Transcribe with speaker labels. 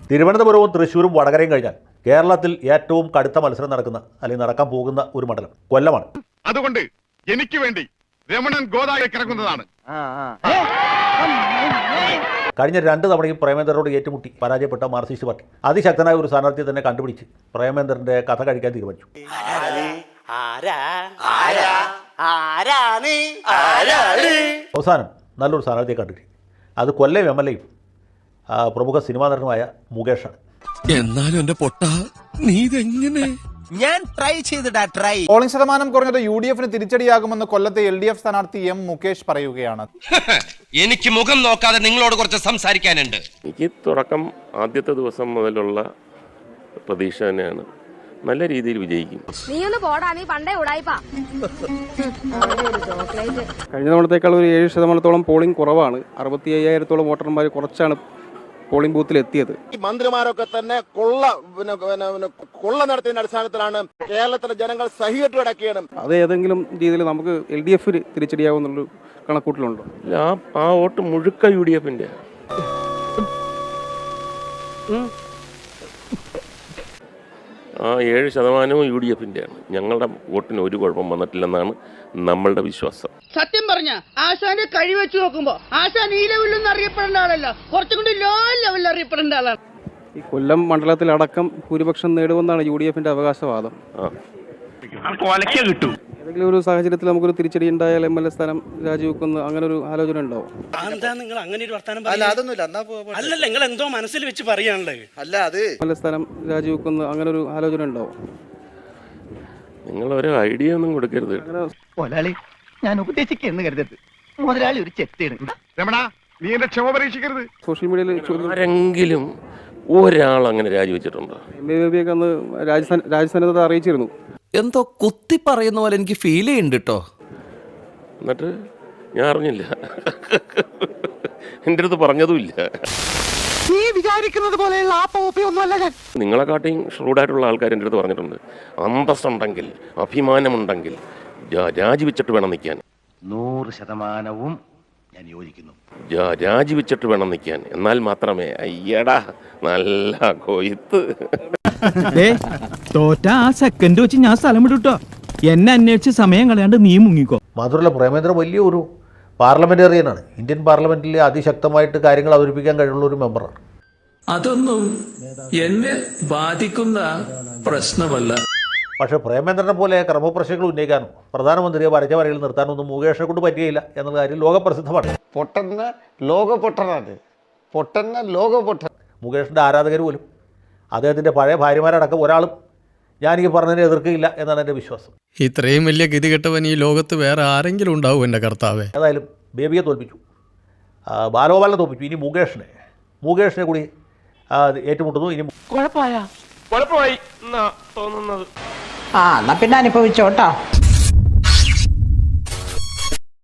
Speaker 1: തിരുവനന്തപുരവും തൃശ്ശൂരും വടകരയും കഴിഞ്ഞാൽ കേരളത്തിൽ ഏറ്റവും കടുത്ത മത്സരം നടക്കുന്ന അല്ലെങ്കിൽ നടക്കാൻ പോകുന്ന ഒരു മണ്ഡലം കൊല്ലമാണ്.
Speaker 2: അതുകൊണ്ട് എനിക്ക് വേണ്ടി രമണൻ ഗോദായിൽ കിടക്കുന്നതാണ്.
Speaker 1: കഴിഞ്ഞ 2 തവണയും പ്രേമേന്ദ്രനോട് ഏറ്റുമുട്ടി പരാജയപ്പെട്ട മാർക്സിസ്റ്റ് പാർട്ടി അതിശക്തനായ ഒരു സ്ഥാനാർത്ഥിയെ തന്നെ കണ്ടുപിടിച്ച് പ്രേമേന്ദ്രന്റെ കഥ കഴിക്കാൻ തീരുമാനിച്ചു. അവസാനം നല്ലൊരു സ്ഥാനാർത്ഥിയെ കണ്ടിട്ട് അത് കൊല്ലം MLA-യും പ്രമുഖ സിനിമാ നടനുമായ മുകേഷാണ്.
Speaker 3: എന്നാലും എന്റെ പൊട്ട നീ ഇതെങ്ങനെ?
Speaker 4: ഞാൻ ട്രൈ ചെയ്തിടാ.
Speaker 5: പോളിംഗ് ശതമാനം കുറഞ്ഞത് UDF-ന് തിരിച്ചടിയാകുമെന്ന് കൊല്ലത്തെ LDF സ്ഥാനാർത്ഥി M മുകേഷ് പറയുകയാണ്.
Speaker 4: എനിക്ക് മുഖം നോക്കാതെ നിങ്ങളോട് കുറച്ച് സംസാരിക്കാനുണ്ട്.
Speaker 6: എനിക്ക് തുടക്കം ആദ്യത്തെ ദിവസം മുതലുള്ള പ്രതീക്ഷ തന്നെയാണ് നല്ല രീതിയിൽ വിജയിക്കും.
Speaker 7: കഴിഞ്ഞ തവണത്തേക്കാൾ ഒരു 7% പോളിംഗ് കുറവാണ്. 65,000-ഓളം വോട്ടർമാർ കുറച്ചാണ് പോളിംഗ് ബൂത്തിൽ എത്തിയത്.
Speaker 8: മന്ത്രിമാരൊക്കെ തന്നെ കൊള്ള നടത്തിയതിന്റെ അടിസ്ഥാനത്തിലാണ് കേരളത്തിലെ ജനങ്ങൾ സഹികെട്ട് കിടക്കുകയാണ്.
Speaker 7: അത് ഏതെങ്കിലും രീതിയിൽ നമുക്ക് LDF-ന് തിരിച്ചടിയാവുന്നുള്ളൊരു കണക്കൂട്ടലുണ്ടോ?
Speaker 6: ആ വോട്ട് മുഴുക്ക UDF-ന്റെ. ആ 7% UDF-ന്റെയാണ്. ഞങ്ങളുടെ വോട്ടിന് ഒരു കുഴപ്പം വന്നിട്ടില്ലെന്നാണ് നമ്മളുടെ വിശ്വാസം.
Speaker 9: സത്യം പറഞ്ഞ ആശാന്റെ കഴി വെച്ച് നോക്കുമ്പോ ആശാൻ ഈ ലെവലിലൊന്നും അറിയപ്പെടേണ്ട ആളല്ല, കുറച്ചും കൂടി ലോ ലെവലിൽ അറിയപ്പെടേണ്ട ആളാണ്.
Speaker 7: ഈ കൊല്ലം മണ്ഡലത്തിലടക്കം ഭൂരിപക്ഷം നേടുമെന്നാണ് UDF-ന്റെ അവകാശവാദം. ഏതെങ്കിലും ഒരു സാഹചര്യത്തിൽ നമുക്കൊരു തിരിച്ചടി ഉണ്ടായാൽ MLA സ്ഥാനം രാജിവെക്കുന്ന അങ്ങനെ ഒരു ആലോചന ഉണ്ടാവും?
Speaker 9: നിങ്ങൾ അങ്ങനെ ഒരു വർത്തമാനം അല്ലല്ല, നിങ്ങൾ എന്തോ മനസ്സിൽ വെച്ച് പറയാണല്ലേ.
Speaker 7: MLA സ്ഥാനം രാജിവെക്കുന്ന അങ്ങനെ ഒരു ആലോചന ഉണ്ടാവും?
Speaker 6: നിങ്ങൾ ഒരു ഐഡിയ ഒന്നും കൊടുക്കരുത്.
Speaker 9: ഞാൻ ഉപദേശിക്കുന്നു കരുതരുത്. മുതലാളി ഒരു ചെത്തിയാണ്.
Speaker 2: രമണ, നീ എന്റെ ക്ഷമ പരീക്ഷിക്കരുത്.
Speaker 7: സോഷ്യൽ മീഡിയയിൽ
Speaker 6: ആരെങ്കിലും ഒരാൾ അങ്ങനെ രാജിവെച്ചിട്ടുണ്ടോ?
Speaker 7: MABയൊക്കെ അന്ന് രാജ്യസന്നദ്ധത അറിയിച്ചിരുന്നു.
Speaker 3: എന്തോ കുത്തി പറയുന്ന പോലെ എനിക്ക് ഫീൽ ചെയ്യുന്നുണ്ട് കേട്ടോ.
Speaker 6: എന്നിട്ട് ഞാൻ അറിഞ്ഞില്ല, എൻ്റെ അടുത്ത് പറഞ്ഞതുമില്ല.
Speaker 9: നീ വിചാരിക്കുന്നത് പോലെയുള്ള ഒന്നുമല്ല ഞാൻ.
Speaker 6: നിങ്ങളെക്കാട്ടിയും ഷ്രൂഡായിട്ടുള്ള ആൾക്കാർ എൻ്റെ അടുത്ത് പറഞ്ഞിട്ടുണ്ട്, അന്തസ്സുണ്ടെങ്കിൽ അഭിമാനമുണ്ടെങ്കിൽ രാജിവെച്ചിട്ട് വേണം നിൽക്കാൻ.
Speaker 4: 100% ഞാൻ യോജിക്കുന്നു.
Speaker 6: രാജിവെച്ചിട്ട് വേണം നിൽക്കാൻ, എന്നാൽ മാത്രമേ അയ്യടാ നല്ല കൊയ്ത്ത്.
Speaker 10: തോറ്റ ആ സെക്കൻഡ് വെച്ച് ഞാൻ സ്ഥലം വിട്ടോ. എന്നെ അന്വേഷിച്ച് സമയം കളയാണ്ട് നീ മുങ്ങിക്കോ.
Speaker 1: മാത്രമല്ല പ്രേമേന്ദ്രൻ വലിയൊരു പാർലമെന്റേറിയനാണ്. ഇന്ത്യൻ പാർലമെന്റിൽ അതിശക്തമായിട്ട് കാര്യങ്ങൾ അവതരിപ്പിക്കാൻ കഴിവുള്ള ഒരു മെമ്പറാണ്.
Speaker 11: അതൊന്നും എന്നെ ബാധിക്കുന്ന പ്രശ്നമല്ല.
Speaker 1: പക്ഷേ പ്രേമേന്ദ്രനെ പോലെ ക്രമപ്രശ്നങ്ങൾ ഉന്നയിക്കാനും പ്രധാനമന്ത്രിയെ വരച്ച വരയിൽ നിർത്താനൊന്നും മുകേഷിനെ കൊണ്ട് പറ്റുകയില്ല എന്നുള്ള കാര്യം ലോകപ്രസിദ്ധമാണ്. മുകേഷിൻ്റെ ആരാധകർ പോലും അദ്ദേഹത്തിൻ്റെ പഴയ ഭാര്യമാരടക്കം ഒരാളും ഞാനീ പറഞ്ഞതിനെ എതിർക്കുകയില്ല എന്നാണ് എൻ്റെ വിശ്വാസം.
Speaker 3: ഇത്രയും വലിയ ഗതികെട്ടവൻ ഈ ലോകത്ത് വേറെ ആരെങ്കിലും ഉണ്ടാവും എൻ്റെ കർത്താവേ.
Speaker 1: ഏതായാലും ബേബിയെ തോൽപ്പിച്ചു, ബാലഗോപാലിനെ തോൽപ്പിച്ചു, ഇനി മുകേഷിനെ കൂടി ഏറ്റുമുട്ടുന്നു. ഇനി
Speaker 6: കുഴപ്പമായി എന്നാ തോന്നുന്നത്.
Speaker 9: എന്നാ പിന്നെ അനുഭവിച്ചോട്ടോ.